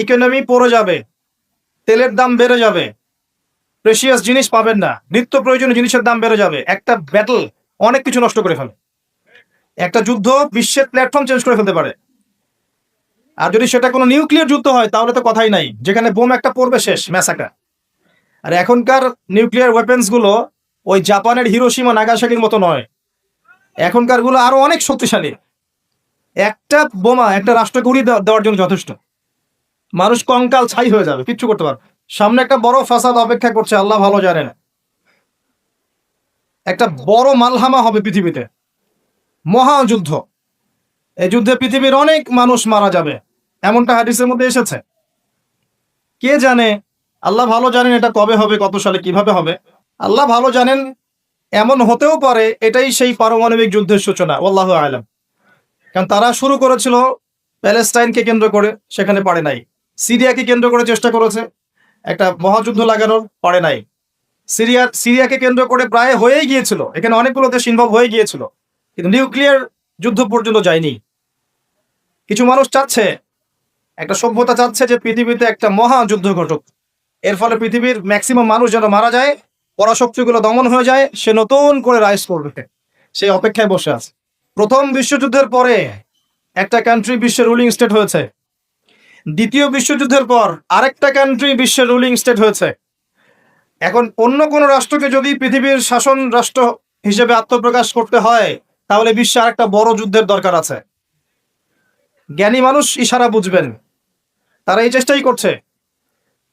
Economy পড়ে যাবে, তেলের দাম বেড়ে যাবে, প্রেশিয়াস জিনিস পাবেন না, নিত্য প্রয়োজনীয় জিনিসের দাম বেড়ে যাবে। একটা ব্যাটল অনেক কিছু নষ্ট করে ফেলে। একটা যুদ্ধ বিশ্বের প্ল্যাটফর্ম চেঞ্জ করে ফেলতে পারে। আর যদি সেটা কোনো নিউক্লিয়ার যুদ্ধ হয় তাহলে তো কথাই নাই, যেখানে বোম একটা পড়বে শেষ ম্যাসাকার। আর এখনকার নিউক্লিয়ার ওয়েপেন্স গুলো ওই জাপানের হিরোশিমা নাগাসাকির মতো নয়, এখনকার গুলো আরো অনেক শক্তিশালী। একটা বোমা একটা রাষ্ট্রকে উড়িয়ে দেওয়ার জন্য যথেষ্ট। মানুষ কঙ্কাল ছাই হয়ে যাবে, কিচ্ছু করতে পারবে। সামনে একটা বড় ফাসাদ অপেক্ষা করছে, আল্লাহ ভালো জানেন। একটা বড় মালহামা হবে পৃথিবীতে, মহাযুদ্ধ। এই যুদ্ধে পৃথিবীর অনেক মানুষ মারা যাবে, এমনটা হাদিসের মধ্যে এসেছে। কে জানে, আল্লাহ ভালো জানেন এটা কবে হবে, কত সালে, কিভাবে হবে, আল্লাহ ভালো জানেন। এমন হতেও পারে এটাই সেই পারমাণবিক যুদ্ধের সূচনা, আল্লাহু আলাম। কারণ তারা শুরু করেছিল প্যালেস্টাইনকে কেন্দ্র করে, সেখানে পারে নাই। সিরিয়াকে কেন্দ্র করে চেষ্টা করেছে একটা মহাযুদ্ধ লাগানোর, পারে নাই। সিরিয়াকে কেন্দ্র করে প্রায় হয়েই গিয়েছিল, এখানে অনেকগুলো দেশ ইনভলভ হয়ে গিয়েছিল, কিন্তু নিউক্লিয়ার যুদ্ধ পর্যন্ত যায়নি। কিছু মানুষ চাচ্ছে, একটা সভ্যতা চাচ্ছে যে পৃথিবীতে একটা মহাযুদ্ধ ঘটুক, এর ফলে পৃথিবীর ম্যাক্সিমাম মানুষ যেন মারা যায়, পরাশক্তিগুলো দমন হয়ে যায়, সে নতুন করে রাইজ করবে, সেই অপেক্ষায় বসে আছে। প্রথম বিশ্বযুদ্ধের পরে একটা কান্ট্রি বিশ্বের রুলিং স্টেট হয়েছে, দ্বিতীয় বিশ্বযুদ্ধের পর আরেকটা কান্ট্রি বিশ্বের রুলিং স্টেট হয়েছে। এখন অন্য কোনো রাষ্ট্রকে যদি পৃথিবীর শাসন রাষ্ট্র হিসেবে আত্মপ্রকাশ করতে হয়, তাহলে বিশ্বে আরেকটা বড় যুদ্ধের দরকার আছে। জ্ঞানী মানুষ ইশারা বুঝবেন, তারা এই চেষ্টাই করছে।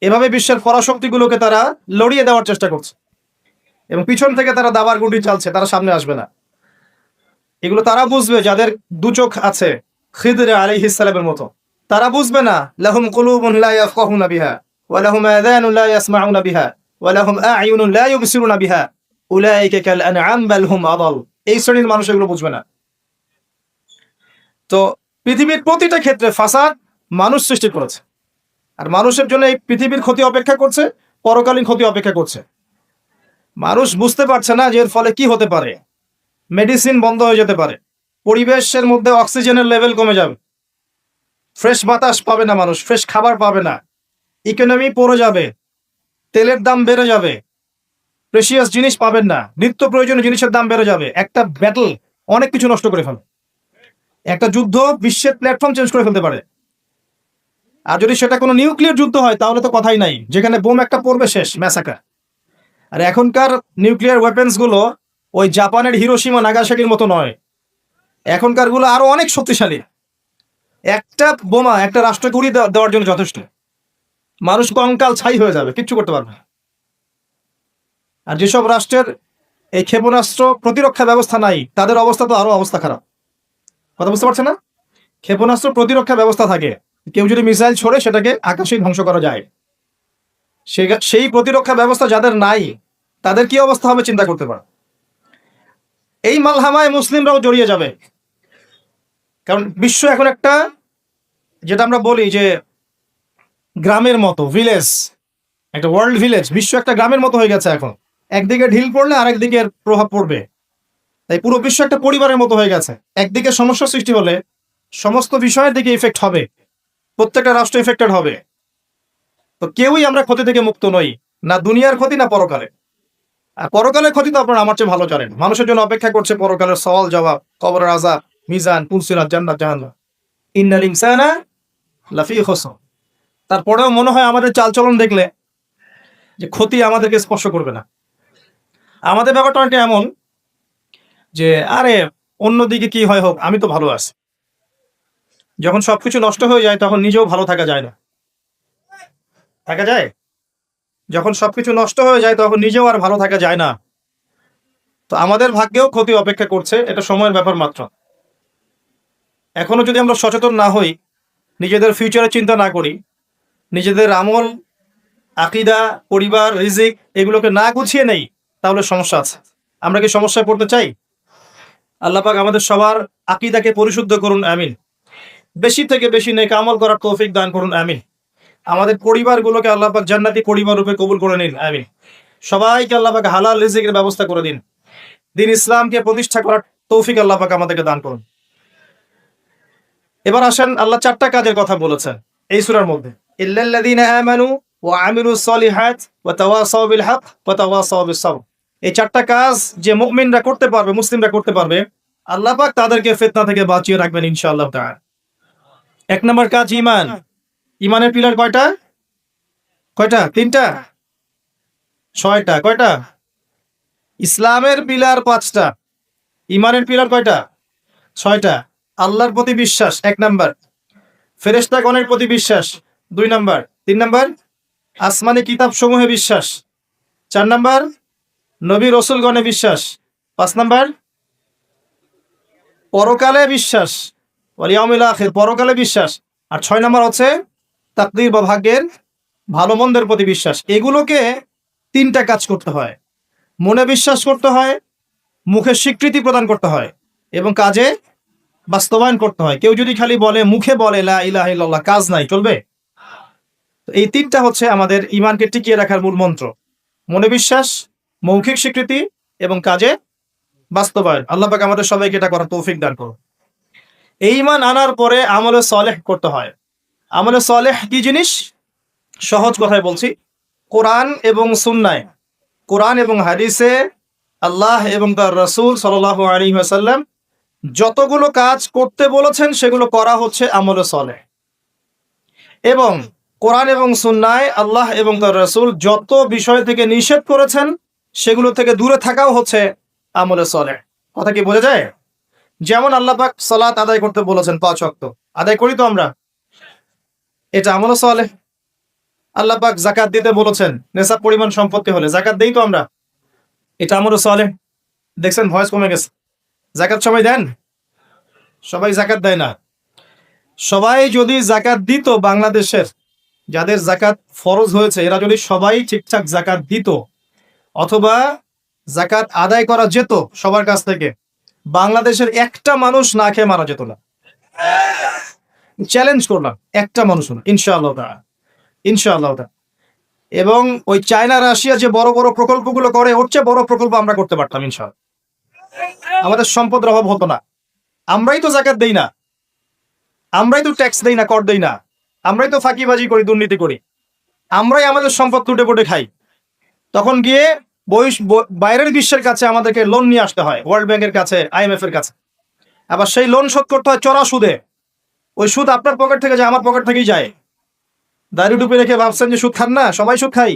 এভাবে বিশ্বের পরাশক্তিগুলোকে তারা লড়িয়ে দেওয়ার চেষ্টা করছে, এবং পিছন থেকে তারা দাবার গুটি চালছে, তারা সামনে আসবে না। এগুলো তারা বুঝবে যাদের দু চোখ আছে, খিদর আলাইহিস সালামের মতো। তারা বুঝবে না, লাহুম কুলুবুন লা ইয়াফকাহুনা বিহা ওয়া লাহুম আযানুন লা ইয়াসমাউনা বিহা ওয়া লাহুম আ'য়ুনুন লা ইউবসিরুনা বিহা উলাইকা কাল আনআম বাল হুম আদাল। এই শ্রেণীর মানুষ এগুলো বুঝবে না। তো পৃথিবীর প্রতিটা ক্ষেত্রে ফাসাদ মানুষ সৃষ্টি করেছে, আর মানুষের জন্য এই পৃথিবীর ক্ষতি অপেক্ষা করছে, পরকালীন ক্ষতি অপেক্ষা করছে। মানুষ বুঝতে পারছে না যে এর ফলে কি হতে পারে। মেডিসিন বন্ধ হয়ে যেতে পারে, পরিবেশের মধ্যে অক্সিজেনের লেভেল কমে যাবে, ফ্রেশ বাতাস পাবে না মানুষ, ফ্রেশ খাবার পাবে না, ইকোনমি পড়ে যাবে, তেলের দাম বেড়ে যাবে, প্রেশিয়াস জিনিস পাবেন না, নিত্য প্রয়োজনীয় জিনিসের দাম বেড়ে যাবে। একটা ব্যাটল অনেক কিছু নষ্ট করে ফেলে। একটা যুদ্ধ বিশ্বের প্ল্যাটফর্ম চেঞ্জ করে ফেলতে পারে। আর যদি সেটা কোনো নিউক্লিয়ার যুদ্ধ হয় তাহলে তো কথাই নাই, যেখানে বোম একটা পড়বে শেষ ম্যাসাকার। আর এখনকার নিউক্লিয়ার ওয়েপেন্স গুলো ওই জাপানের হিরোশিমা নাগাসাকির মতো নয়, এখনকার গুলো আরো অনেক শক্তিশালী। একটা বোমা একটা রাষ্ট্রকে উড়িয়ে দেওয়ার জন্য যথেষ্ট। মানুষ কঙ্কাল ছাই হয়ে যাবে, কিচ্ছু করতে পারবে না। আর যেসব রাষ্ট্রের এই ক্ষেপণাস্ত্র প্রতিরক্ষা ব্যবস্থা নাই, তাদের অবস্থা তো আরো অবস্থা খারাপ। কথা বুঝতে পারছে না? ক্ষেপণাস্ত্র প্রতিরক্ষা ব্যবস্থা থাকে, কেউ যদি মিসাইল ছোড়ে সেটাকে আকাশেই ধ্বংস করা যায়। সেই প্রতিরক্ষা ব্যবস্থা যাদের নাই, তাদের কি অবস্থা হবে চিন্তা করতে পারে। এই মালহামায় মুসলিমরাও জড়িয়ে যাবে, কারণ বিশ্ব এখন একটা, যেটা আমরা বলি যে গ্রামের মতো, ভিলেজ, একটা ওয়ার্ল্ড ভিলেজ, বিশ্ব একটা গ্রামের মতো হয়ে গেছে এখন। একদিকে ঢিল পড়লে আরেকদিকে প্রভাব পড়বে, তাই পুরো বিশ্ব একটা পরিবারের মতো হয়ে গেছে। একদিকে সমস্যা সৃষ্টি হলে সমস্ত বিষয়ের দিকে ইফেক্ট হবে, প্রত্যেকটা রাষ্ট্র ইফেক্টেড হবে। তো কেউই আমরা ক্ষতি থেকে মুক্ত নই, না দুনিয়ার ক্ষতি না পরকালে। আর পরকালের ক্ষতি তো আপনারা আমার চেয়ে ভালো জানেন, মানুষের জন্য অপেক্ষা করছে পরকালের সওয়াল জবাব, কবরের আযাব, মিজান, পুলসিরাত, জান্নাত জাহান্নাম। ইন্নাল ইনসানা লাফি খুসর। তারপরেও মনে হয় আমাদের চালচলন দেখলে যে ক্ষতি আমাদেরকে স্পর্শ করবে না। আমাদের ব্যাপারটা অনেকটা এমন যে আরে অন্যদিকে কি হয় হোক, আমি তো ভালো আছি। যখন সবকিছু নষ্ট হয়ে যায় তখন নিজেও ভালো থাকা যায় না। থাকা যায়? যখন সবকিছু নষ্ট হয়ে যায় তখন নিজেও আর ভালো থাকা যায় না। তো আমাদের ভাগ্যেও ক্ষতি অপেক্ষা করছে, এটা সময়ের ব্যাপার মাত্র। এখনো যদি আমরা সচেতন না হই, নিজেদের ফিউচারের চিন্তা না করি, নিজেদের আমল, আকীদা, পরিবার, রিজিক এগুলোকে না গুছিয়ে নেই, তাহলে সমস্যা আছে। আমরা কি সমস্যায় পড়তে চাই? আল্লাহ পাক আমাদের সবার আকীদাকে পরিশুদ্ধ করুন, আমিন। বেশি থেকে বেশি নেক আমল করার তৌফিক দান করুন, আমিন। আমাদের পরিবারগুলোকে আল্লাহ পাক জান্নাতি পরিবার রূপে কবুল করে নিন, আমিন। সবাইকে আল্লাহ পাক হালাল রিজিকের ব্যবস্থা করে দিন। দ্বীন ইসলামকে প্রতিষ্ঠা করার তৌফিক আল্লাহ পাক আমাদেরকে দান করুন। এবার আসেন, আল্লাহ 4টা কাজের কথা বলেছেন এই সূরার মধ্যে। ইল্লাল্লাযীনা আমানু ওয়া আমিলুস সলিহাত ওয়া তাওয়াসাউ বিল হক ওয়া তাওয়াসাউ বিস সবর। এই চারটা কাজ যে মুমিনরা করতে পারবে, মুসলিমরা করতে পারবে, আল্লাহ পাক তাদেরকে ফিতনা থেকে বাঁচিয়ে রাখবেন ইনশাআল্লাহ তাআলা। এক নম্বর কাজ ঈমান। ঈমানের পিলার কয়টা? কয়টা? তিনটা? ছয়টা? কয়টা? ইসলামের পিলার পাঁচটা, ঈমানের পিলার কয়টা? ছয়টা। আল্লাহর প্রতি বিশ্বাস এক নাম্বার, ফেরেশতাগণের প্রতি বিশ্বাস দুই নাম্বার, তিন নাম্বার আসমানি কিতাব সমূহে বিশ্বাস, চার নাম্বার নবী রসুলগণে বিশ্বাস, পাঁচ নাম্বার পরকালে বিশ্বাস, ওয়াল ইয়াউমিল আখির, পরকালে বিশ্বাস, আর ছয় নাম্বার হচ্ছে তাকদীর বা ভাগ্যের ভালো মন্দের প্রতি বিশ্বাস। এগুলোকে তিনটা কাজ করতে হয়, মনে বিশ্বাস করতে হয়, মুখে স্বীকৃতি প্রদান করতে হয় এবং কাজে বাস্তবায়ন করতে হয়। কেউ যদি খালি বলে, মুখে বলে লা ইলাহা ইল্লাল্লাহ, কাজ নাই, চলবে? তো এই তিনটা হচ্ছে আমাদের ঈমানকে টিকিয়ে রাখার মূল মন্ত্র: মনে বিশ্বাস, মৌখিক স্বীকৃতি এবং কাজে বাস্তবায়ন। আল্লাহ পাক আমাদের সবাইকে এটা করার তৌফিক দান করুন। এই ঈমান আনার পরে আমলে সালেহ করতে হয়। আমলে সালেহ কি জিনিস? সহজ কথায় বলছি, কোরআন এবং সুন্নায়, কোরআন এবং হাদিসে আল্লাহ এবং তার রাসূল সাল্লাল্লাহু আলাইহি ওয়াসাল্লাম যতগুলো কাজ করতে বলেছেন সেগুলো করা হচ্ছে আমলে সালেহ। এবং কোরআন এবং সুন্নায় আল্লাহ এবং তার রাসূল যত বিষয় থেকে নিষেধ করেছেন সেগুলো থেকে দূরে থাকাও হচ্ছে আমলে সালেহ। কথা কি বোঝা যায়? যেমন আল্লাহ পাক সালাত আদায় করতে বলেছেন 5 ওয়াক্ত, আদায় করি তো আমরা, এটা আমলে সালেহ। আল্লাহ পাক যাকাত দিতে বলেছেন, নেশাব পরিমাণ সম্পত্তি হলে যাকাত দেই তো আমরা, এটা আমলে সালেহ। দেখছেন ভয়েস কমে গেছে। যাকাত সবাই দেন? সবাই যাকাত দেয় না। সবাই যদি যাকাত দিত, বাংলাদেশের যাদের যাকাত ফরজ হয়েছে এরা যদি সবাই ঠিকঠাক যাকাত দিত, অথবা যাকাত আদায় করা যেত সবার কাছ থেকে, বাংলাদেশের একটা মানুষ না খেয়ে মারা যেত না। চ্যালেঞ্জ করলাম, একটা মানুষ না, ইনশাআল্লাহ তাআলা, ইনশাআল্লাহ তাআলা। এবং ওই চায়না রাশিয়া যে বড় বড় প্রকল্পগুলো করে, ওর চেয়ে বড় প্রকল্প আমরা করতে পারতাম ইনশাআল্লাহ। আমাদের সম্পদের অভাব হতো না। আমরাই তো যাকাত দেই না, আমরাই তো ট্যাক্স দেই না, কর দেই না, আমরাই তো ফাঁকিবাজি করি, দুর্নীতি করি, আমরাই আমাদের সম্পদ লুটে পুটে খাই। তখন গিয়ে বাইরের বিশ্বের কাছে আমাদেরকে লোন নিয়ে আসতে হয়, ওয়ার্ল্ড ব্যাংকের কাছে, IMF এর কাছে। আবার সেই লোন শোধ করতে হয় চড়া সুদে। ওই সুদ আপনার পকেট থেকে যায়, আমার পকেট থেকেই যায়। দাড়ি টুপি রেখে ভাবছেন যে সুদ খান না? সবাই সুদ খাই।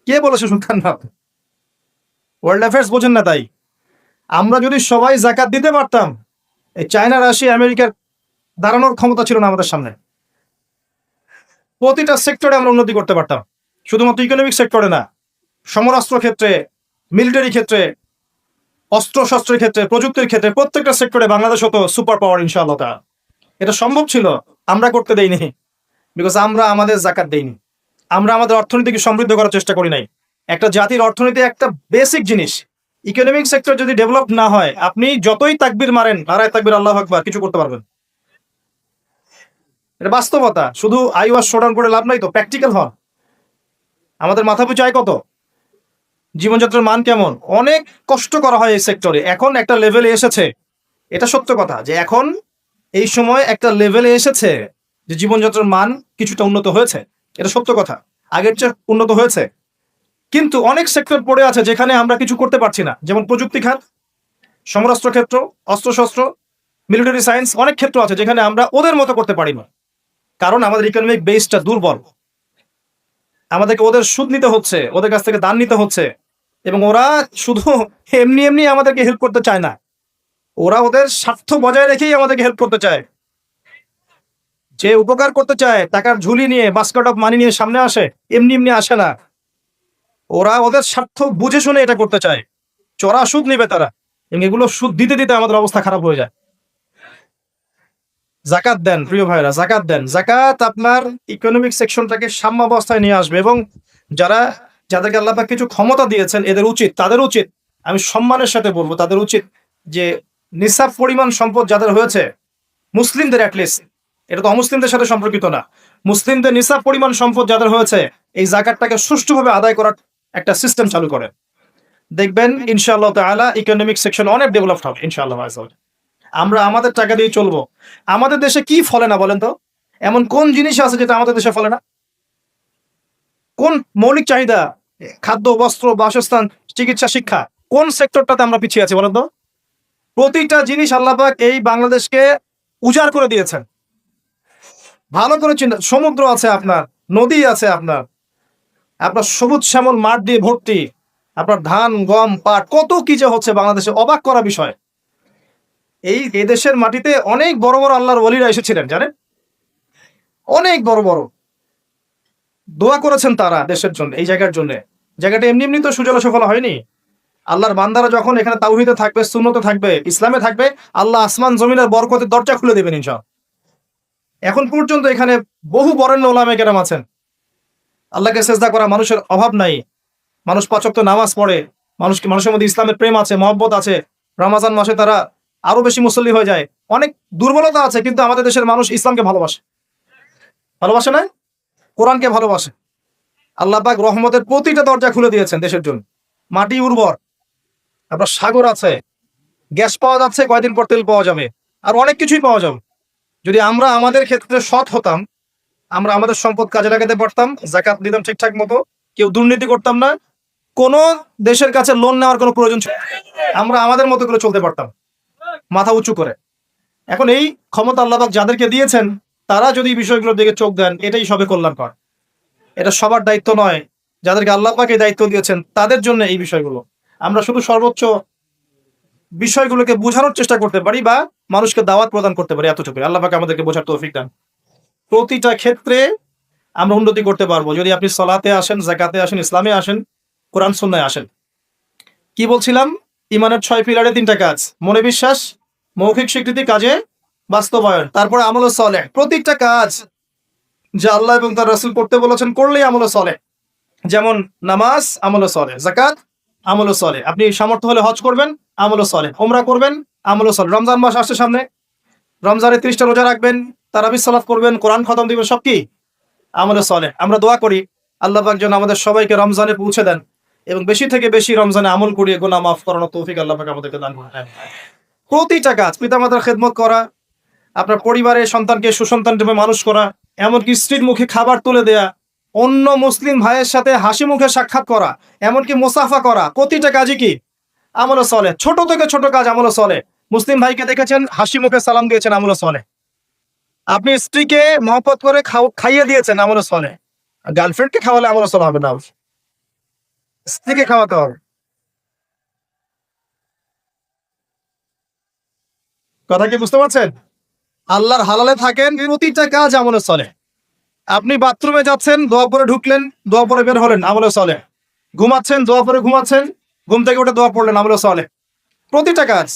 কে বলেছে সুদ খান না? ওয়ার্ল্ড অ্যাফেয়ার্স বোঝেন না তাই। আমরা যদি সবাই যাকাত দিতে পারতাম, এই চায়না, রাশিয়া, আমেরিকার দাঁড়ানোর ক্ষমতা ছিল না আমাদের সামনে। প্রতিটা সেক্টরে আমরা উন্নতি করতে পারতাম, শুধুমাত্র ইকোনমিক সেক্টরে না, সমরাস্ত্র ক্ষেত্রে, মিলিটারি ক্ষেত্রে, অস্ত্র শস্ত্রের ক্ষেত্রে, প্রযুক্তির ক্ষেত্রে, প্রত্যেকটা সেক্টরে বাংলাদেশ হতো সুপার পাওয়ার ইনশাআল্লাহ তাআলা। এটা সম্ভব ছিল, আমরা করতে দেইনি, বিকজ আমরা আমাদের যাকাত দেইনি। আমরা আমাদের অর্থনীতিকে সমৃদ্ধ করার চেষ্টা করি নাই। একটা জাতির অর্থনীতি একটা বেসিক জিনিস। ইকোনমিক সেক্টর যদি ডেভেলপ না হয়, আপনি যতই তাকবীর মারেন, নারায়ে তাকবীর, আল্লাহু আকবার, কিছু করতে পারবেন? এটা বাস্তবতা। শুধু আইওয়াস শোডাউন করে লাভ নাই তো, প্র্যাকটিক্যাল হন। আমাদের মাথা পিছু আয় কত? জীবনযাত্রার মান কেমন? অনেক কষ্ট করা হয় এই সেক্টরে। এখন একটা লেভেলে এসেছে, এটা সত্য কথা, যে এখন এই সময় একটা লেভেলে এসেছে যে জীবনযাত্রার মান কিছুটা উন্নত হয়েছে, এটা সত্য কথা, আগের চেয়ে উন্নত হয়েছে। কিন্তু অনেক সেক্টর পড়ে আছে যেখানে আমরা কিছু করতে পারছি না, যেমন প্রযুক্তি খাত, সমরাস্ত্র ক্ষেত্র, অস্ত্রশস্ত্র, মিলিটারি সায়েন্স, অনেক ক্ষেত্র আছে যেখানে আমরা ওদের মতো করতে পারি না, কারণ আমাদের ইকোনমিক বেসটা দুর্বল। আমাদেরকে ওদের সুদ নিতে হচ্ছে, ওদের কাছ থেকে দান নিতে হচ্ছে, এবং ওরা শুধু এমনি এমনি আমাদেরকে হেল্প করতে চায় না, ওরা ওদের স্বার্থ বজায় রেখেই আমাদেরকে হেল্প করতে চায়। যে উপকার করতে চায়, টাকার ঝুলি নিয়ে, বাস্কেট অফ মানি নিয়ে সামনে আসে, এমনি এমনি আসে না। ওরা ওদের স্বার্থ বুঝে শুনে এটা করতে চায়, চড়া সুদ নিবে তারা, এবং এগুলো সুদ দিতে দিতে আমাদের অবস্থা খারাপ হয়ে যায়। যাকাত দেন প্রিয় ভাইরা, যাকাত দেন। যাকাত আপনার ইকোনমিক সেকশনটাকে সাম্যাবস্থায় নিয়ে আসবে, এবং যাদেরকে আল্লাহ পাক কিছু ক্ষমতা দিয়েছেন, তাদের উচিত, আমি সম্মানের সাথে বলবো, তাদের উচিত যে নিসাব পরিমাণ সম্পদ যাদের হয়েছে, মুসলিমদের অ্যাটলিস্ট, এটা তো অমুসলিমদের সাথে সম্পর্কিত না, মুসলিমদের নিসাব পরিমাণ সম্পদ যাদের হয়েছে, এই যাকাতটাকে সুষ্ঠুভাবে আদায় করার একটা সিস্টেম চালু করে। দেখবেন ইনশাআল্লাহ তাআলা ইকোনমিক সেকশন অনেক ডেভেলপড হবে ইনশাআল্লাহ। আমরা আমাদের টাকা দিয়ে চলবো। আমাদের দেশে কি ফলে না বলেন তো? এমন কোন জিনিস আছে যেটা আমাদের দেশে ফলে না? কোন মৌলিক চাহিদা, খাদ্য, বস্ত্র, বাসস্থান, চিকিৎসা, শিক্ষা, কোন সেক্টরটাতে আমরা পিছিয়ে আছি বলেন তো? প্রতিটা জিনিস আল্লাহ পাক এই বাংলাদেশকে উজাড় করে দিয়েছেন। ভালো করে চিন্তা, সমুদ্র আছে আপনার, নদী আছে আপনার, আপনার সবুজ শ্যামল মাঠ দিয়ে ভর্তি, আপনার ধান, গম, পাট, কত কি যে হচ্ছে বাংলাদেশে, অবাক করা বিষয়। এই এদেশের মাটিতে অনেক বড় বড় আল্লাহর ওলিরা এসেছিলেন জানেন, অনেক বড় বড় দোয়া করেছেন তারা দেশের জন্য, এই জায়গার জন্য। জায়গাটা এমনি এমনি তো সুজলা সফল হয়নি। আল্লাহর বান্দারা যখন এখানে তাওহীদে থাকবে, সুন্নতে থাকবে, ইসলামে থাকবে, আল্লাহ আসমান জমিনের বরকতের দরজা খুলে দেবেন ইনশাআল্লাহ। এখন পর্যন্ত এখানে বহু বরেণ্য ওলামায়ে কেরাম আছেন। আল্লাহকে সেজদা করা মানুষের অভাব নাই। মানুষ ৫ ওয়াক্ত নামাজ পড়ে, মানুষের মধ্যে ইসলামের প্রেম আছে, মহব্বত আছে। রমজান মাসে তারা আরো বেশি মুসল্লি হয়ে যায়। অনেক দুর্বলতা আছে, কিন্তু আমাদের দেশের মানুষ ইসলামকে ভালোবাসে, ভালোবাসে না? কোরআনকে ভালোবাসে। আল্লাহ পাক রহমতের প্রতিটা দরজা খুলে দিয়েছেন দেশের জন্য। মাটি উর্বর, আপনার সাগর আছে, গ্যাস পাওয়া যাচ্ছে, কয়দিন পর তেল পাওয়া যাবে, আর অনেক কিছুই পাওয়া যাবে। যদি আমরা আমাদের ক্ষেত্রে সৎ হতাম, আমরা আমাদের সম্পদ কাজে লাগাতে পারতাম, যাকাত দিতাম ঠিকঠাক মতো, কেউ দুর্নীতি করতাম না, কোন দেশের কাছে লোন নেওয়ার কোনো প্রয়োজন ছিল না। আমরা আমাদের মতো করে চলতে পারতাম, মাথা উঁচু করে। এখন এই ক্ষমতা আল্লাহ পাক যাদেরকে দিয়েছেন, তারা যদি এই বিষয়গুলোর দিকে চোখ দেন, এটাই সবে কল্যাণকর। এটা সবার দায়িত্ব নয়। যাদেরকে আল্লাহ পাক এই দায়িত্ব দিয়েছেন, তাদের জন্য এই বিষয়গুলো। আমরা শুধু সর্বোচ্চ বিষয়গুলোকে বোঝানোর চেষ্টা করতে পারি বা মানুষকে দাওয়াত প্রদান করতে পারি, এতটুকু। আল্লাহ পাক আমাদেরকে বোঝার তৌফিক দান। প্রতিটা ক্ষেত্রে আমরা উন্নতি করতে পারবো যদি আপনি সালাতে আসেন, যাকাতে আসেন, ইসলামে আসেন, কোরআন সুন্নাহে আসেন। কি বলছিলাম? ইমানের 6 পিলারে 3টা কাজ: মনে বিশ্বাস, মৌখিক স্বীকৃতি, কাজে বাস্তবায়ন, তারপরে আমল সালেহ। প্রত্যেকটা কাজ যা আল্লাহ এবং তার রাসূল করতে বলেছেন, করলেই আমল সালেহ। যেমন নামাজ, আমল সালেহ; যাকাত, আমল সালেহ; আপনি সামর্থ্য হলে হজ করবেন, আমল সালেহ; উমরা করবেন, আমল সালেহ। রমজান মাস আসছে সামনে, রমজানে 30টা রোজা রাখবেন, তারাবির সালাত করবেন, কোরআন খতম দিবেন, সব কি আমল সালেহ। আমরা দোয়া করি আল্লাহ পাক যেন আমাদের সবাইকে রমজানে পৌঁছে দেন এবং বেশি থেকে বেশি রমজানে আমল করিয়ে গুনাহ মাফ করানোর তৌফিক আল্লাহ পাক আমাদেরকে দান করুন। প্রতিটা কাজ, পিতামাতার খেদমত করা, আপনার পরিবারের সন্তানকে সুসন্তান রূপে মানুষ করা, এমনকি স্ত্রীর মুখে খাবার তুলে দেয়া, অন্য মুসলিম ভাইয়ের সাথে হাসি মুখে সাক্ষাৎ করা, এমনকি মুসাফা করা, প্রতিটা কাজই কি আমল সালেহ। ছোট থেকে ছোট কাজ আমল সালেহ। মুসলিম ভাইকে দেখেছেন, হাসি মুখে সালাম দিয়েছেন, আমল সালেহ। আপনি স্ত্রীকে মহব্বত করে খাইয়ে দিয়েছেন, আমল সালেহ। গার্লফ্রেন্ডকে খাওয়ালে আমল সালেহ হবে না, স্ত্রীকে খাওয়াতে হবে। কথা কি বুঝতে পারছেন? আল্লাহর হালালে থাকেন, প্রতিটা কাজ আমল সালেহ। আপনি বাথরুমে যাচ্ছেন, দোয়া পরে ঢুকলেন, দোয়া পরে বের হলেন, আমল সালেহ। ঘুমাচ্ছেন, দোয়া পরে ঘুমাচ্ছেন, ঘুম থেকে উঠে দোয়া পড়লেন, আমল সালেহ। প্রতিটা কাজ,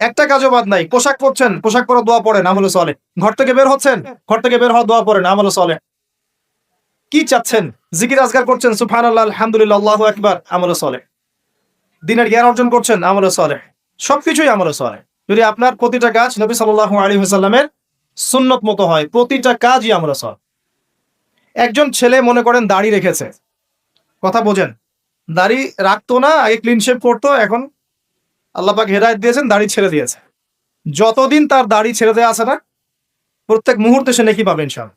একটা কাজও বাদ নাই। পোশাক পরছেন, পোশাক পরে দোয়া পড়েন, আমল সালেহ। ঘর থেকে বের হচ্ছেন, ঘর থেকে বের হওয়া দোয়া পড়েন, আমল সালেহ। কি চাচ্ছেন? জিকির আজকার করছেন, সুবহানাল্লাহ, আলহামদুলিল্লাহ, আল্লাহু আকবার, আমল সালেহ। দিনের জ্ঞান অর্জন করছেন, আমল সালেহ। সবকিছুই আমল সালেহ। যদি আপনার প্রতিটা কাজ নবী সাল্লাল্লাহু আলাইহি ওয়াসাল্লামের সুন্নত মতো হয়, প্রতিটা কাজই আমল সালেহ। একজন ছেলে মনে করেন দাড়ি রেখেছে, কথা বোঝেন, দাড়ি রাখতো না, আগে ক্লিন শেভ করতো, এখন আল্লাহ পাক হেদায়েত দিয়েছেন, দাড়ি ছেড়ে দিয়েছে। যতদিন তার দাড়ি ছেড়ে দেওয়া আছে না, প্রত্যেক মুহূর্তে সে নেকি পাবে ইনশাআল্লাহ।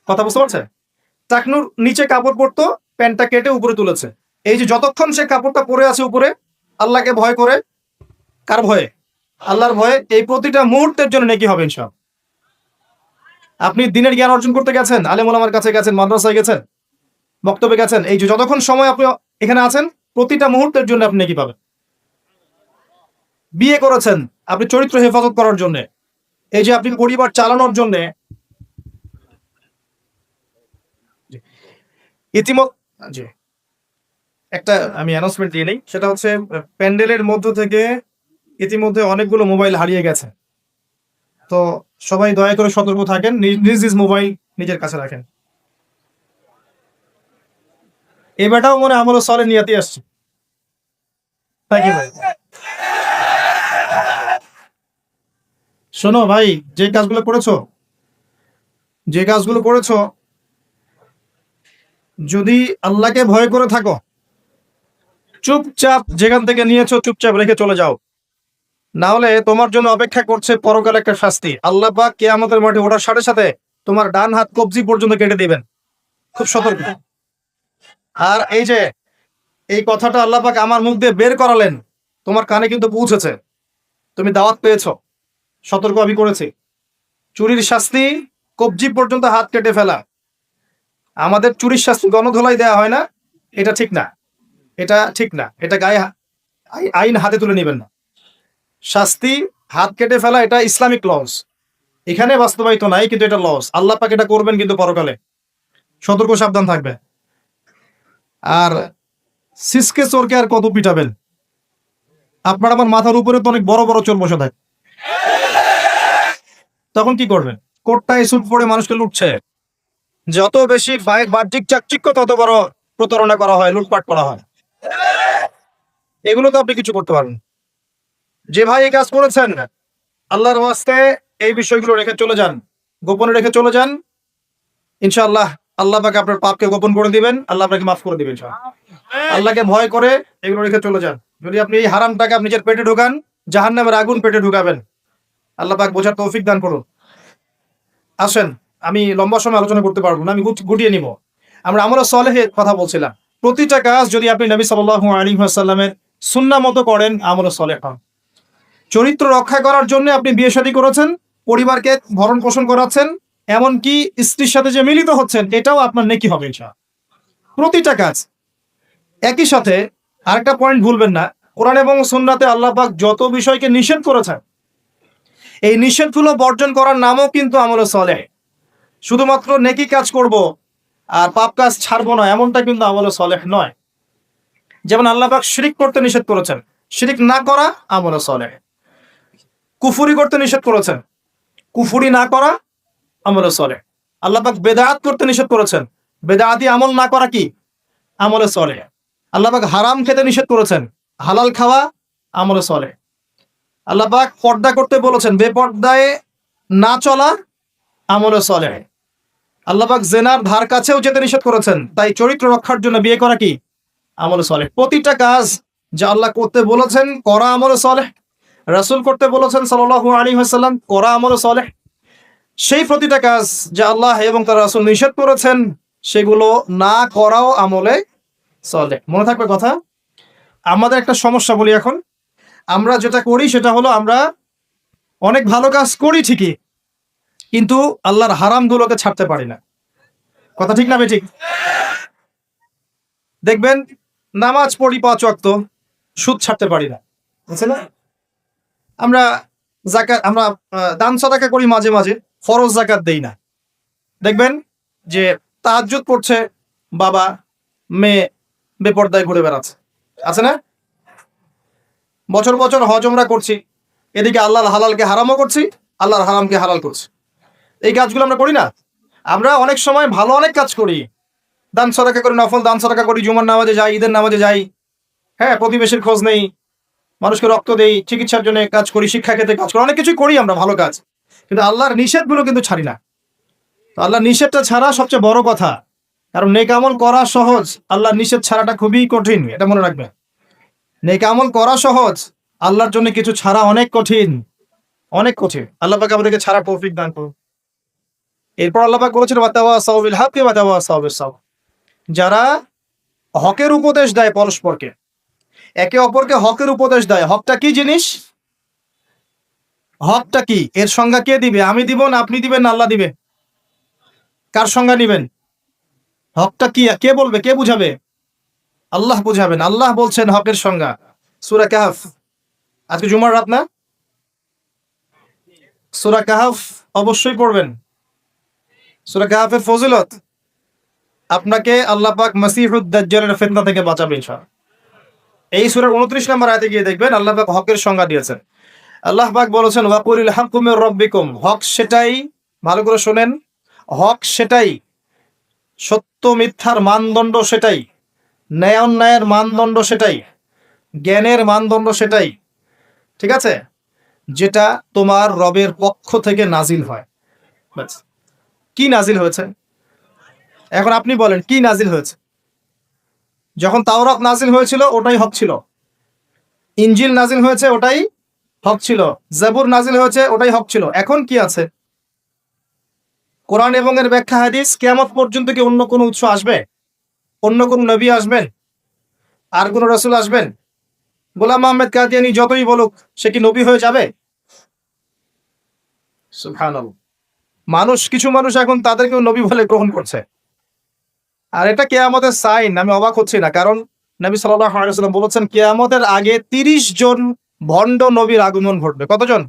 কথা বুঝতে পারছে? টাকনুর নিচে কাপড় পরতো, প্যান্টটা কেটে উপরে তুলেছে। এই যে যতক্ষণ সে কাপড়টা পরে আছে উপরে, আল্লাহকে ভয় করে, কার ভয়ে? আল্লাহর ভয়ে, এই প্রতিটা মুহূর্তের জন্য নেকি হবে ইনশাআল্লাহ। আপনি দিনের জ্ঞান অর্জন করতে গেছেন, আলেম ওলামার কাছে গেছেন, মাদ্রাসায় গেছেন, বক্তব্যে গেছেন, এই যে যতক্ষণ সময় আপনি এখানে আছেন, প্রতিটা মুহূর্তের জন্য আপনি নেকি পাবেন। বিয়ে করেছেন আপনি চরিত্র হেফাজত করার জন্য, এই যে আপনি পরিবার চালানোর জন্য। ইতিমধ্যে একটা আমি অ্যানাউন্সমেন্ট দিয়ে নেই, সেটা হচ্ছে প্যান্ডেলের মধ্য থেকে ইতিমধ্যে অনেকগুলো মোবাইল হারিয়ে গেছে। তো সবাই দয়া করে সতর্ক থাকেন, নিজ নিজ মোবাইল নিজের কাছে রাখেন। এই বেটাও মনে আমল সালেহ নিয়াতে আসছে। থ্যাংক ইউ ভাই। শোনো ভাই, যে কাজগুলো করেছো, যদি আল্লাহকে ভয় করে থাকো, চুপচাপ যেখান থেকে নিয়েছো চুপচাপ রেখে চলে যাও। না হলে তোমার জন্য অপেক্ষা করছে পরকালে একটা শাস্তি। আল্লাহ পাক কিয়ামতের মাঠে ওঠার সাথে সাথে তোমার ডান হাত কবজি পর্যন্ত কেটে দিবেন। খুব সতর্ক। আর এই যে এই কথাটা আল্লাহ পাক আমার মুখ দিয়ে বের করালেন, তোমার কানে কিন্তু পৌঁছেছে, তুমি দাওয়াত পেয়েছো, সতর্ক আমি করেছি। চুরির শাস্তি কবজি পর্যন্ত হাত কেটে ফেলা। আমাদের চুরির শাস্তি গণধোলাই দেওয়া হয় না, এটা ঠিক না, এটা ঠিক না, এটা গায়ে আইন হাতে তুলে নেবেন না। শাস্তি হাত কেটে ফেলা এটা ইসলামিক লস, এখানে বাস্তবায়িত নাই, কিন্তু এটা লস। আল্লাহ পাক এটা করবেন কিন্তু পরকালে, সতর্ক সাবধান থাকবে। আর সিসকে চোরকে আর কত পিটাবেন? আপনার আমার মাথার উপরে তো অনেক বড় বড় চোর বসে থাকে, তখন কি করবেন? কোটটায় স্যুট পরে মানুষকে লুটছে, যত বেশি বাহ্যিক চাকচিক্য তত বড় প্রতারণা করা হয়, লুটপাট করা হয়। এগুলো তো আপনি কিছু করতে পারেন। যে ভাই এই কাজ করেছেন, আল্লাহর ওয়াস্তে এই বিষয়গুলো রেখে চলে যান, গোপনে রেখে চলে যান। ইনশাআল্লাহ আল্লাহ পাক আপনার পাপকে গোপন করে দিবেন, আল্লাহ আপনাকে মাফ করে দিবেন। আল্লাহকে ভয় করে এগুলো রেখে চলে যান। যদি আপনি এই হারাম টাকা নিজের পেটে ঢোকান, জাহান্নামের আগুন পেটে ঢুকাবেন। আল্লাহ পাক বোঝার তৌফিক দান করুন। আসেন, আমি লম্বা সময় আলোচনা করতে পারবো না, আমি গুটিয়ে নিব। আমরা আমলে সলেহের কথা বলছিলাম। প্রতিটা কাজ যদি আপনি নবী সাল্লাল্লাহু আলাইহি ওয়াসাল্লামের সুন্নাহ মতো করেন, আমলে সলেহ হন। চরিত্র রক্ষা করার জন্য আপনি বিয়ে শাদী করেছেন, পরিবারকে ভরণ পোষণ করাচ্ছেন, এমনকি স্ত্রীর সাথে যে মিলিত হচ্ছেন, এটাও আপনার নেকি হবে ইনশাআল্লাহ। প্রতিটা কাজ। একই সাথে আরেকটা পয়েন্ট ভুলবেন না, কোরআন এবং সুন্নাতে আল্লাহ পাক যত বিষয়কে নিষেধ করেছেন, এই নিষেধগুলো বর্জন করার নামও কিন্তু আমলে সলেহ। শুধুমাত্র নেকি কাজ করব আর পাপ কাজ ছাড়বো না, এমনটা কিন্তু আমলে সলেহ নয়। যেমন আল্লাহ পাক শিরিক করতে নিষেধ করেছেন, শিরিক না করা আমলে সলেহ। কুফরি করতে নিষেধ করেছেন, কুফরি না করা আমলে সলেহ। আল্লাহ পাক বেদাত করতে নিষেধ করেছেন, বেদাতি আমল না করা কি? আমলে সলেহ। আল্লাহ পাক হারাম খেতে নিষেধ করেছেন, হালাল খাওয়া আমলে সলেহ। আল্লাহ পাক পর্দা করতে বলেছেন, বেপর্দায় না চলা আমলে সলেহ। আল্লাহ পাক জেনার ধার কাছেও যেতে নিষেধ করেছেন, তাই চরিত্র রক্ষার জন্য বিয়ে করা কি? আমলে সলেহ। প্রতিটা কাজ যা আল্লাহ করতে বলেছেন করা আমলে সলেহ, রাসূল করতে বলেছেন সাল্লাল্লাহু আলাইহি ওয়াসাল্লাম করা আমলে সলেহ। সেই প্রতিটা কাজ যা আল্লাহ এবং তার রাসূল নিষেধ করেছেন, সেগুলো না করাও আমলে সলেহ। মনে থাকবে কথা। আমাদের একটা সমস্যা বলি এখন, আমরা যেটা করি সেটা হলো আমরা অনেক ভালো কাজ করি ঠিকই, কিন্তু আল্লাহর হারামগুলোকে ছাড়তে পারি না। কথা ঠিক না বে ঠিক? দেখবেন নামাজ পড়ি 5 ওয়াক্ত, সুদ ছাড়তে পারি না, বুঝছেন না? আমরা যাকাত, আমরা দান সাদাকা করি মাঝে মাঝে, ফরজ যাকাত দেই না। দেখবেন যে তাহাজ্জুদ পড়ছে বাবা, মেয়ে বেপর্দায় ঘুরে বেড়াচ্ছে, আছে না? বছর বছর হজ উমরা করছি, এদিকে আল্লাহর হালালকে হারামও করছি, আল্লাহর হারামকে হালাল করছি। এই কাজগুলো আমরা করি না। আমরা অনেক সময় ভালো অনেক কাজ করি, দান সাদাকা করি, নফল দান সাদাকা করি, জুমার নামাজে যাই, ঈদের নামাজে যাই, হ্যাঁ, প্রতিবেশীর খোঁজ নেই, মানুষকে রক্ত দেই, চিকিৎসার জন্য কাজ করি, শিক্ষা ক্ষেত্রে কাজ করি, অনেক কিছুই করি আমরা ভালো কাজ, কিন্তু আল্লাহর নিষেধগুলো কিন্তু ছাড়ি না। তো আল্লাহর নিষেধটা ছাড়া সবচেয়ে বড় কথা, কারণ নেক আমল করা সহজ, আল্লাহর নিষেধ ছাড়াটা খুবই কঠিন, এটা মনে রাখবে। নেক আমল করা সহজ, আল্লাহর জন্য কিছু ছাড়া অনেক কঠিন, অনেক কঠিন। আল্লাহ পাক আমাদেরকে ছাড়া তৌফিক দান করুন। এরপর আল্লাহ পাক বলেছেন ওয়াতাওয়াসাউ বিল হাক্কি ওয়াতাওয়াসাউ বিস সাবর। যারা হকের উপদেশ দেয় পরস্পরকে, একে অপরকে হকের উপদেশ দেয়। হকটা কি জিনিস? হকটা কি এর সংজ্ঞা কে দিবে? আমি দিব না আপনি দিবেন না আল্লাহ দিবে? কার সংজ্ঞা নিবেন? হকটা কি কে বলবে, কে বুঝাবে? আল্লাহ বুঝাবেন। আল্লাহ বলছেন হকের সংজ্ঞা, সূরা কাহফ। আজকে জুমার রাত না? সূরা কাহফ অবশ্যই পড়বেন। সূরা কাহফের ফজিলত, আপনাকে আল্লাহ পাক মাসিহুদ দাজ্জালের ফিতনা থেকে বাঁচাবে ইনশাআল্লাহ। এই সূরার 29 নম্বর আয়াতে গিয়ে দেখবেন আল্লাহ পাক হকের সংজ্ঞা দিয়েছেন। আল্লাহ পাক বলেছেন ওয়াকুলিল হাক্কু মির রাব্বিকুম। হক সেটাই, ভালো করে শোনেন, হক সেটাই, সত্য মিথ্যার মানদণ্ড সেটাই, ন্যায় অন্যায়ের মানদণ্ড সেটাই, জ্ঞানের মানদণ্ড সেটাই, ঠিক আছে, যেটা তোমার রবের পক্ষ থেকে নাজিল হয়। ব্যাস। কি নাজিল হয়েছে? এখন আপনি বলেন কি নাজিল হয়েছে? যখন তাওরাত নাজিল হয়েছিল ওটাই হক ছিল, ইনজিল নাজিল হয়েছে ওটাই হক ছিল, জাবুর নাজিল হয়েছে ওটাই হক ছিল। এখন কি আছে? কোরআন এবং এর ব্যাখ্যা হাদিস, কিয়ামত পর্যন্ত কি অন্য কোনো উৎস আসবে? অন্য কোন নবী আসবেন? আর কোন রাসূল আসবেন? গোলাম আহমেদ কাদিয়ানী যতই বলুক, সে কি নবী হয়ে যাবে? সুবহানাল্লাহ। কিছু মানুষ এখন তাদেরকেও নবী বলে গ্রহণ করছে। আর এটা কিয়ামতের সাইন। আমি অবাক হচ্ছি না, কারণ নবী সাল্লাল্লাহু আলাইহি ওয়াসাল্লাম বলেছেন কিয়ামতের আগে 30 জন ভণ্ড নবীর আগমন ঘটবে। কতজন?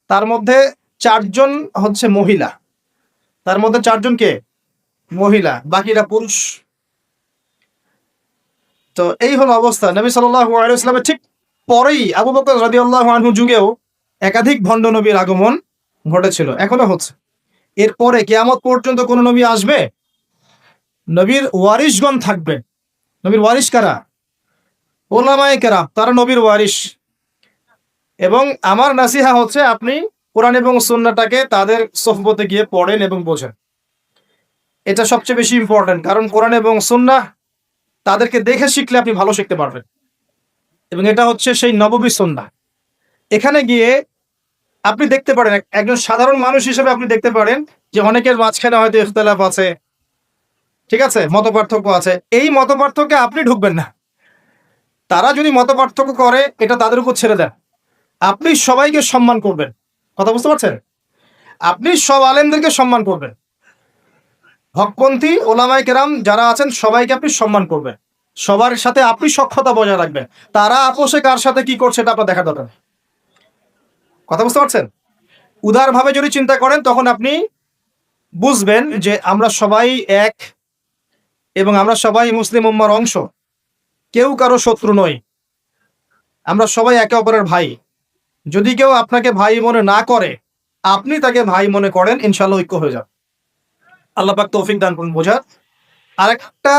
তার মধ্যে 4 জন হচ্ছে মহিলা। তার মধ্যে 4 জন কে? মহিলা, বাকিরা পুরুষ। তো এই হলো অবস্থা। নবী সাল্লাল্লাহু আলাইহি ওয়াসাল্লামের ঠিক পরেই আবু বকর রাদিয়াল্লাহু আনহু যুগেও একাধিক ভণ্ড নবীর আগমন ঘটেছিল, এখনো হচ্ছে। এরপরে কিয়ামত পর্যন্ত কোন নবী আসবে? নবীর ওয়ারিশগণ থাকবে। নবীর ওয়ারিশ কারা? উলামায়ে কেরাম, তারা নবীর ওয়ারিশ। এবং আমার নাসিহা হচ্ছে, আপনি কোরআন এবং সুন্নাহটাকে তাদের সোহবতে গিয়ে পড়েন এবং বোঝেন। এটা সবচেয়ে বেশি ইম্পর্টেন্ট, কারণ কোরআন এবং সুন্নাহ তাদেরকে দেখে শিখলে আপনি ভালো শিখতে পারবেন। এবং এটা হচ্ছে সেই নববী সুন্নাহ। এখানে গিয়ে আপনি দেখতে পারেন, একজন সাধারণ মানুষ হিসেবে আপনি দেখতে পারেন যে অনেকের মাঝখানে হয়তো ইখতিলাফ আছে, ঠিক আছে, মতপার্থক্য আছে। এই মতপার্থক্যে আপনি ঢুকবেন না। তারা যদি মতপার্থক্য করে, এটা তাদের উপর ছেড়ে দেন। আপনি সবাইকে সম্মান করবেন। কথা বুঝতে পারছেন? আপনি সব আলেমদেরকে সম্মান করবেন। হকপন্থী ওলামায়ে কেরাম যারা আছেন সবাইকে আপনি সম্মান করবেন। সবার সাথে আপনি সখ্যতা বজায় রাখবেন। তারা আপোষে কার সাথে কি করছে এটা আপনার দেখা দরকার। কথা বুঝতে পারছেন? উদারভাবে যদি চিন্তা করেন, তখন আপনি বুঝবেন যে আমরা সবাই এক এবং আমরা সবাই মুসলিম উম্মার অংশ। কেউ কারো শত্রু নই। আমরা সবাই একে অপরের ভাই। যদি কেউ আপনাকে ভাই মনে না করে, আপনি তাকে ভাই মনে করেন, ইনশাআল্লাহ ঐক্য হয়ে যাবে। আল্লাহ পাক তৌফিক দান করুন বোঝার। আরেকটা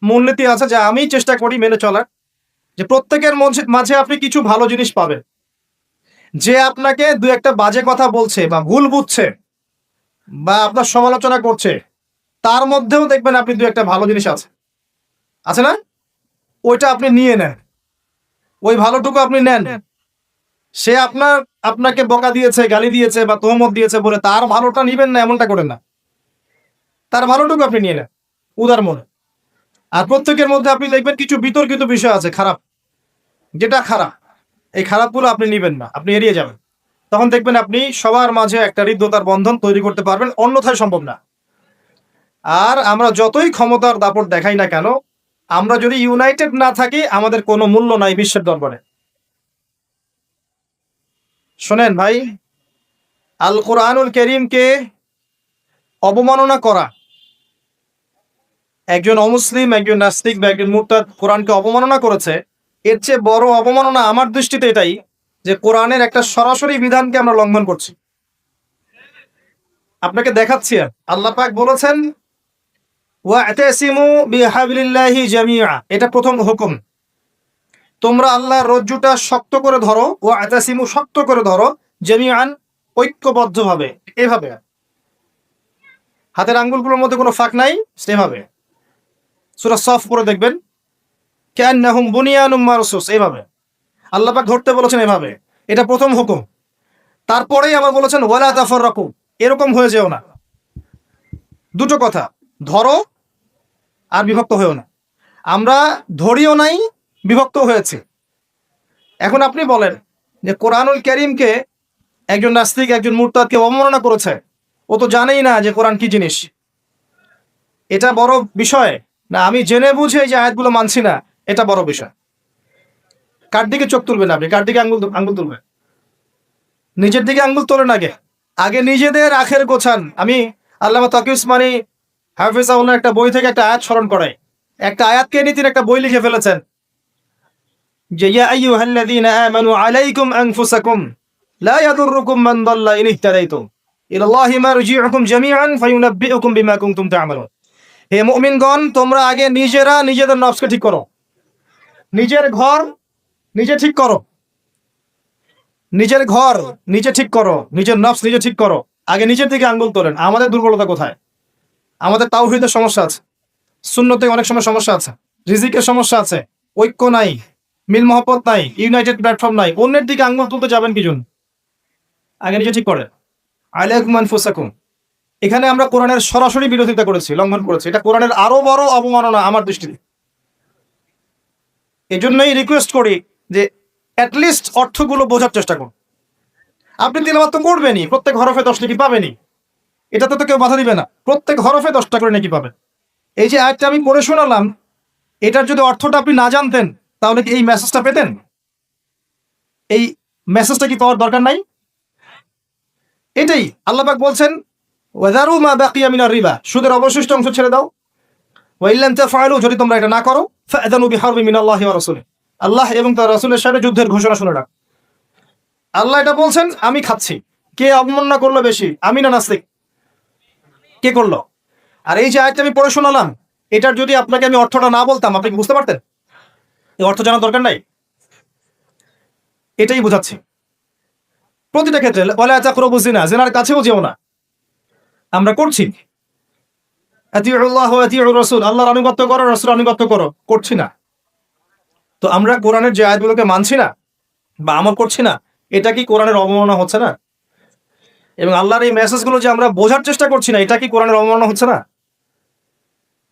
মূলনীতি আছে যা আমি চেষ্টা করি মেনে চলার, যে প্রত্যেকের মাঝে আপনি কিছু ভালো জিনিস পাবেন। যে আপনাকে দু একটা বাজে কথা বলছে বা ভুল বুঝছে বা আপনার সমালোচনা করছে, তার মধ্যেও দেখবেন আপনি দু একটা ভালো জিনিস আছে না? ওইটা আপনি নিয়ে নেন, ওই ভালোটুকু আপনি নেন। সে আপনাকে বকা দিয়েছে, গালি দিয়েছে বা তোহমত দিয়েছে বলে তার ভালোটা নিবেন না, এমনটা করেন না। তার ভালোটুকু আপনি নিয়ে নেন উদার মনে। আর প্রত্যেকের মধ্যে আপনি দেখবেন কিছু বিতর্কিত বিষয় আছে, খারাপ, যেটা খারাপ, এই খারাপগুলো আপনি নিবেন না, আপনি এড়িয়ে যাবেন। তখন দেখবেন আপনি সবার মাঝে একটা হৃদ্যতার বন্ধন তৈরি করতে পারবেন, অন্যথায় সম্ভব না। আর আমরা যতই ক্ষমতার দাপট দেখাই না কেন, আমরা যদি ইউনাইটেড না থাকি, আমাদের কোনো মূল্য নাই বিশ্বের দরবারে। শোনেন ভাই, আল কোরআনুল কারীমকে অবমাননা করা, একজন অমুসলিম, একজন নাস্তিক বা একজন মুরতাদ কোরআনকে অবমাননা করেছে, এর চেয়ে বড় অবমাননা আমার দৃষ্টিতে এটাই যে কোরআনের একটা সরাসরি বিধানকে আমরা লঙ্ঘন করছি। আপনাকে দেখাচ্ছি, আল্লাহ পাক বলেছেন ওয়া'তাসিমু বিহাবলিল্লাহি জামিআ, এটা প্রথম হুকুম। তোমরা আল্লাহর রজ্জুটা শক্ত করে ধরো, ওয়া'তাসিমু, শক্ত করে ধরো, জামিআন, ঐক্যবদ্ধভাবে, এভাবে হাতের আঙ্গুলগুলোর মধ্যে কোনো ফাঁক নাই, সেভাবে। সূরা সফ পড়ে দেখবেন, কান্নাহুম বুনিয়ানুম মারসুস, এইভাবে আল্লাহ পাক ধরতে বলেছেন, এভাবে। এটা প্রথম হুকুম। তারপরেই আবার বলেছেন ওয়ালা তাফাররাকু, এরকম হয়ে যেও না। দুটো কথা, ধরো আর বিভক্ত হয়েও না। আমরা ধরিও নাই, বিভক্ত হয়েছে। এখন আপনি বলেন যে কোরআনুল কারীমকে একজন নাস্তিক, একজন মুরতাদকে অবমাননা করেছে, ও তো জানেই না যে কোরআন কি জিনিস। এটা বড় বিষয় না আমি জেনে বুঝে এই যে আয়াতগুলো মানছি না, এটা বড় বিষয়? কার দিকে চোখ তুলবেন আপনি? কার দিকে আঙ্গুল তুলবেন? নিজের দিকে আঙ্গুল তোলেন আগে। আগে নিজেদের আখের গোছান। আমি আল্লামা তাকি উসমানী হাফিজাহুল্লাহ একটা বই থেকে একটা আয়াত স্মরণ করাই। একটা আয়াতকে নিয়ে তিনি একটা বই লিখে ফেলেছেন যে ইয়া আইয়ুহাল্লাযীনা আমানু আলাইকুম আনফুসাকুম লা ইয়াদুররুকুম মান দাল্লা ইন ইহতাদাইতুম ইলাল্লাহি মারজিউকুম জামিআন ফায়ুনাব্বিউকুম বিমা কুনতুম তা'মালুন। হে মুমিনগণ, তোমরা আগে নিজেরা নিজেদের নফসকে ঠিক করো। নিজের ঘর নিজে ঠিক করো। নিজের ঘর নিজে ঠিক করো, নিজের নফস নিজে ঠিক করো। আগে নিজের দিকে আঙ্গুল তোলেন। আমাদের দুর্বলতা কোথায়? আমাদের তাওহীদের সমস্যা আছে, সুন্নতে অনেক সময় সমস্যা আছে, রিজিকের সমস্যা আছে, ঐক্য নাই, মিল মহব্বত নাই, ইউনাইটেড প্ল্যাটফর্ম নাই। অন্যের দিকে আঙ্গুল তুলতে যাবেন কি জন্য? আগে নিজে ঠিক করেন। আলাইকুম আনফুসাকুম, এখানে আমরা কোরআনের সরাসরি বিরোধিতা করেছি, লঙ্ঘন করেছি। এটা কোরআনের আরো বড় অবমাননা আমার দৃষ্টিতে। এই জন্যই রিকোয়েস্ট করি যে অ্যাটলিস্ট অর্থগুলো বোঝার চেষ্টা করুন। আপনি তিলাওয়াত তো করবেনই, প্রত্যেক হরফে 10 নাকি পাবেনই, এটাতে তো কেউ বাধা দিবে না। প্রত্যেক হরফে 10টা করে নাকি পাবেন। এই যে আয়াতটা আমি পড়ে শোনালাম, এটার যদি অর্থটা আপনি না জানতেন তাহলে কি এই মেসেজটা পেতেন? এই মেসেজটা কি পাওয়ার দরকার নাই? এটাই আল্লাহ পাক বলছেন, ওয়াযারু মা বাকিয়া মিনার রিবা, সুদের অবশিষ্ট অংশ ছেড়ে দাও। ওয়া ইল্লাম তাফআলু, যদি তোমরা এটা না করো, ফাআযানু বিহারবি মিনাল্লাহি ওয়া রাসূলিহি, আল্লাহ এবং তার রাসূলের সাথে যুদ্ধের ঘোষণা শুনে রাখ। আল্লাহ এটা বলছেন, আমি খাচ্ছি। কে অবমাননা করলো বেশি, আমি না নাস্তিক? কে করলো? আর এই যে আয়াতটা আমি পড়ে শোনালাম, এটার যদি আপনাকে আমি অর্থটা না বলতাম, আপনি কি বুঝতে পারতেন? এই অর্থ জানার দরকার নাই। এটাই বোঝাচ্ছি প্রতিটা ক্ষেত্রে। ওয়ালা তাকরাবু জিনা, জিনার কাছেও যেও না। আমরা করছি। আতিউল্লাহ ওয়া আতিউর রাসূল, আল্লাহর আনুগত্য করো, রাসূলের আনুগত্য করো, করছি না। তো আমরা কোরআনের যে আয়াতগুলোকে মানছি না বা আমল করছি না, এটা কি কোরআনের অবমাননা হচ্ছে না? এবং আল্লাহর এই মেসেজগুলো যে আমরা বোঝার চেষ্টা করছি না, এটা কি কোরআনের অবমাননা হচ্ছে না?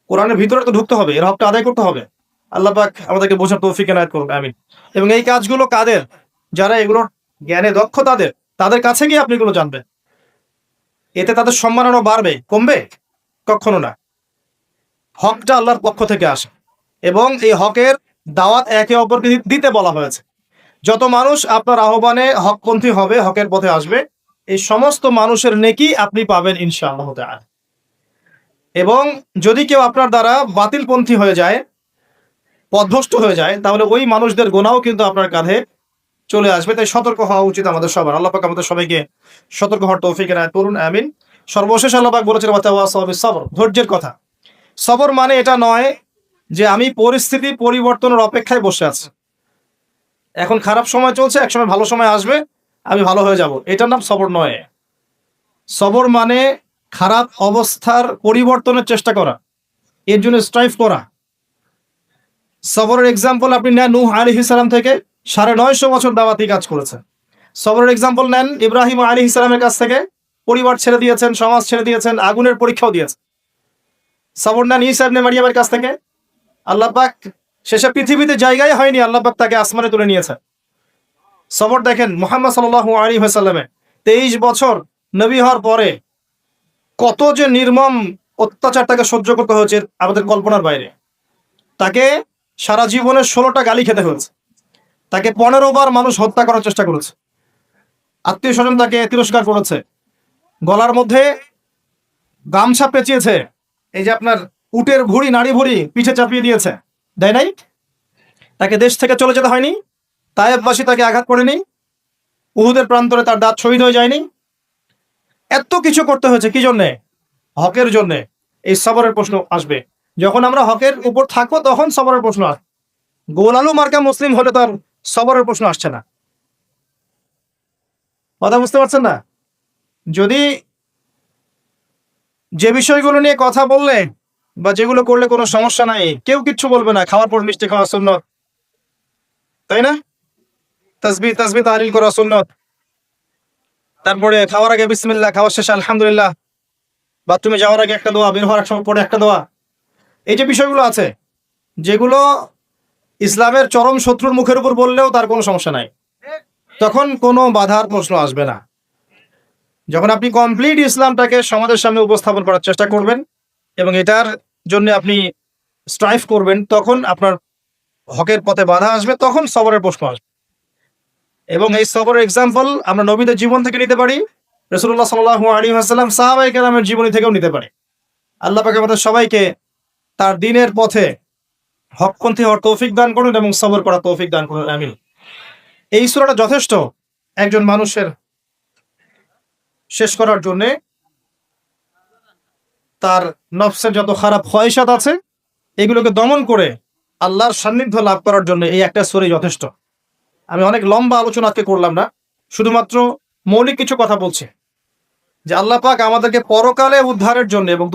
কোরআনের ভিতরে তো ঢুকতে হবে, এর হকটা আদায় করতে হবে। আল্লাহ পাক আমাদেরকে বোঝার তৌফিক এনায়েত করুন, আমিন। এবং এই কাজগুলো কাদের, যারা এগুলোর জ্ঞানে দক্ষ, তাদের কাছে গিয়ে আপনি এগুলো জানবেন। এতে তাদের সম্মান আরো বাড়বে, কমবে? কখনো না। হকটা আল্লাহর পক্ষ থেকে আসে এবং এই হকের দাওয়াত একে অপরকে দিতে বলা হয়েছে। যত মানুষ আপনার আহ্বানে হকপন্থী হবে, হকের পথে আসবে, এই সমস্ত মানুষের নেকি আপনি পাবেন ইনশাআল্লাহ তাআলা। এবং যদি কেউ আপনার দ্বারা বাতিলপন্থী হয়ে যায়, পথভ্রষ্ট হয়ে যায়, তাহলে ওই মানুষদের গুনাহও কিন্তু আপনার কাঁধে চলে আসবে। তাই সতর্ক হওয়া উচিত আমাদের সবার। আল্লাহ পাক আমাদের সবাইকে সতর্ক হওয়ার তৌফিক এনায়েত করুন, আমিন। সর্বশেষ আল্লাহ পাক বলেছেন ওয়াতাওয়াসাউ বিস-সাবর, ধৈর্যের কথা। সবর মানে এটা নয় যে আমি পরিস্থিতি পরিবর্তনের অপেক্ষায় বসে আছি, এখন খারাপ সময় চলছে, একসময় ভালো সময় আসবে, আমি ভালো হয়ে যাব, এটার নাম সবর নয়। সবর মানে খারাপ অবস্থার পরিবর্তনের চেষ্টা করা, এর জন্য স্ট্রাইভ করা। সবরের এক্সাম্পল আপনি নেন নূহ আলাইহিস সালাম থেকে 950 বছর দাওয়াতি কাজ করেছেন। সবরের এক্সাম্পল নেন ইব্রাহিম আলাইহিস সালামের কাছ থেকে, পরিবার ছেড়ে দিয়েছেন, সমাজ ছেড়ে দিয়েছেন, আগুনের পরীক্ষাও দিয়েছেন। সবর নেন ঈসা ইবনে মারইয়ামের কাছ থেকে, আল্লাহ পাক শেষে পৃথিবীতে জায়গায় হয়নি, আল্লাহ পাক তাকে আসমানে তুলে নিয়েছেন। সবর দেখেন মুহাম্মদ সাল্লাল্লাহু আলাইহি ওয়াসাল্লামে 23 বছর নবী হওয়ার পরে কত যে নির্মম অত্যাচার তাকে সহ্য করতে হয়েছে আমাদের কল্পনার বাইরে। তাকে সারা জীবনে 16টা গালি খেতে হয়েছে, তাকে 15 বার মানুষ হত্যা করার চেষ্টা করেছে, আত্মীয় স্বজন তাকে তিরস্কার করেছে, গলার মধ্যে গামছা পেঁচিয়েছে, এই যে আপনার উটের ভুঁড়ি, নাড়ি ভুঁড়ি পিঠে চাপিয়ে দিয়েছে, দেয় নাই? তাকে দেশ থেকে চলে যেতে হয়নি, তায়েফবাসী তাকে আঘাত করেনি, উহুদের প্রান্তরে তার দাঁত শহীদ হয়ে যায়নি। এত কিছু করতে হয়েছে কি জন্যে? হকের জন্যে। এই সবরের প্রশ্ন আসবে যখন আমরা হকের উপর থাকবো, তখন সবরের প্রশ্ন আসবে। গোল আলু মার্কা মুসলিম হলে তার সবরের প্রশ্ন আসছে না। কথা বুঝতে পারছেন না? যদি যে বিষয়গুলো নিয়ে কথা বললে বা যেগুলো করলে কোনো সমস্যা নাই, কেউ কিচ্ছু বলবে না, খাওয়ার পর মিষ্টি খাওয়া সুন্নত, তাই না? তাসবিহ তাহলিল করা সুন্নত, তারপরে খাওয়ার আগে বিসমিল্লাহ, খাওয়ার শেষে আলহামদুলিল্লাহ, বাথরুমে যাওয়ার আগে একটা দোয়া, বের হওয়ার সময় পরে একটা দোয়া। এই যে বিষয়গুলো আছে, যেগুলো ইসলামের চরম শত্রুর মুখের উপর বললেও তার কোনো সমস্যা নাই, তখন কোনো বাধার প্রশ্ন আসবে না। যখন আপনি কমপ্লিট ইসলামটাকে সমাজের সামনে উপস্থাপন করার চেষ্টা করবেন এবং এটার জন্য আপনি স্ট্রাইভ করবেন, তখন আপনার হকের পথে বাধা আসবে, তখন সবরের প্রশ্ন আসবে। এবং এই সবরের এক্সাম্পল আমরা নবীদের জীবন থেকে নিতে পারি, রাসূলুল্লাহ সাল্লাল্লাহু আলাইহি ওয়াসাল্লাম সাহাবায়ে কেরামের জীবনী থেকেও নিতে পারি। আল্লাহ পাক আমাদের সবাইকে তার দ্বীনের পথে হকপন্থী হওয়ার তৌফিক দান করুন এবং সবর করার তৌফিক দান করুন, আমিন। এই সূরাটা যথেষ্ট একজন মানুষের শেষ করার জন্যে। তার নফসের যত খারাপ খয়সাত আছে এগুলোকে দমন করে আল্লাহর সান্নিধ্য লাভ করার জন্য এই একটা সূরাই যথেষ্ট। আমি অনেক লম্বা আলোচনা আজকে করলাম না, শুধুমাত্র মৌলিক কিছু কথা বলছি যে আল্লাহ পাক আমাদেরকে পরকালে উদ্ধারের জন্য এবং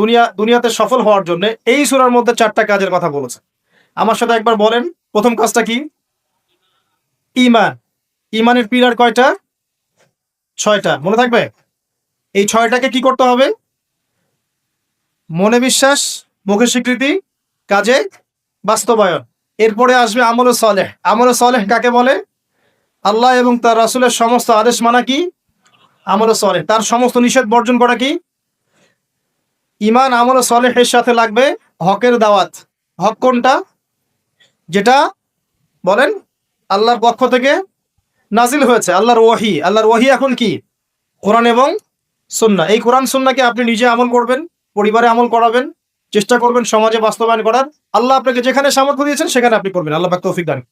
দুনিয়াতে সফল হওয়ার জন্য এই সূরার মধ্যে 4টা কাজের কথা বলেছে। আমার সাথে একবার বলেন, প্রথম কাজটা কি? ঈমান। ঈমানের পিলার কয়টা? 6টা। মনে থাকবে? এই 6টাকে কি করতে হবে? মনে বিশ্বাস, মুখে স্বীকৃতি, কাজে বাস্তবায়ন। এরপরে আসবে আমল সালেহ। আমল সালেহ কাকে বলে? আল্লাহ এবং তার রাসূলের সমস্ত আদেশ মানা কি আমল সালেহ। তার সমস্ত নিষেধ বর্জন করা কি? ঈমান। আমল সালেহের সাথে লাগবে হকের দাওয়াত। হক কোনটা? যেটা বলেন আল্লাহর পক্ষ থেকে নাজিল হয়েছে, আল্লাহর ওয়াহি। আল্লাহর ওয়াহি এখন কি? কোরআন এবং সুন্নাহ। এই কোরআন সুন্নাহকে আপনি নিজে আমল করবেন, পরিবারে আমল করাবেন, চেষ্টা করবেন সমাজে বাস্তবায়ন করার। আল্লাহ আপনাকে যেখানে সামর্থ্য দিয়েছেন সেখানে আপনি করবেন। আল্লাহ পাক তৌফিক দান।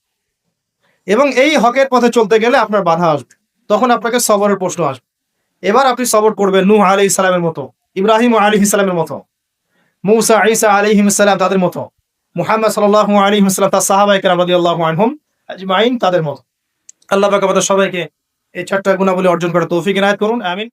এবং এই হকের পথে চলতে গেলে আপনার বাধা আসবে, তখন আপনাকে সবরের প্রশ্ন আসবে। এবার আপনি সবর করবেন নূহ আলাইহিস সালামের মতো, ইব্রাহিম আলাইহিস সালামের মতো, মূসা ঈসা আলাইহিস সালাম তাদের মতো, মুহাম্মদ সাল্লাল্লাহু আলাইহি ওয়াসাল্লাম তার সাহাবায়ে কেরাম রাদিয়াল্লাহু আনহুম আজমাইন তাদের মতো। আল্লাহ পাক আমাদের সবাইকে এই চারটা গুণাবলী অর্জন করার তৌফিক ইনায়াত করুন। আমিন।